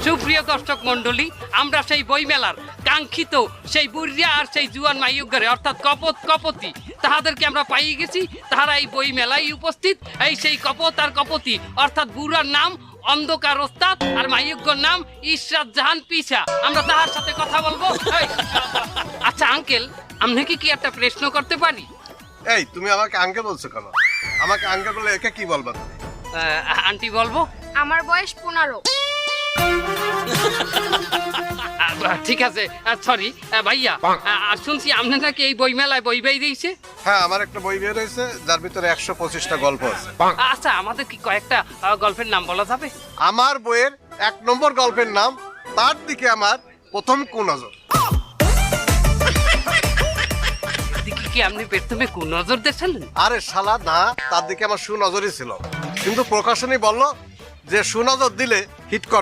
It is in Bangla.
সুপ্রিয় দর্শক মণ্ডলী, আমরা সেই বইমেলার কাঙ্ক্ষিত সেই বুড়িয়া আর সেই জুয়ান মাইয়ুগরে অর্থাৎ কপত কপতি তাহাদেরকে আমরা পাইয়ে গেছি। তাহারা এই বই মেলায় উপস্থিত। এই সেই কপত আর কপতি অর্থাৎ বুড়ার নাম অন্ধকার ওস্তাদ আর মাইয়ুগ্যর নাম ইশরাত জাহান পিসা। আমরা তাহার সাথে কথা বলবো। আচ্ছা আঙ্কেল, আপনি কি একটা প্রশ্ন করতে পারি? এই তুমি আমাকে আঙ্কেল বলছো কেন? আমাকে আঙ্কেল বলে একে কি বলবা তুমি? আন্টি বলবো। আমার বয়স 15। ঠিক আছে, সরি ভাইয়া। শুনছি আপনি নাকি এই বই মেলায় বই দিয়েছে। হ্যাঁ, আমার একটা বই বের হয়েছে যার ভিতরে 125টা গল্প আছে। আচ্ছা, আমাদের কি কয়েকটা গল্পের নাম বলা যাবে? আমার বইয়ের 1 নম্বর গল্পের নাম তার দিকে আমার প্রথম কুনজর। দিকে কি আপনি প্রথমে কোন নজর দিয়েছিলেন? আরে শালা না, তার দিকে আমার সুনজরই ছিল, কিন্তু প্রকাশনী বলল যে সুনজর দিলে হিট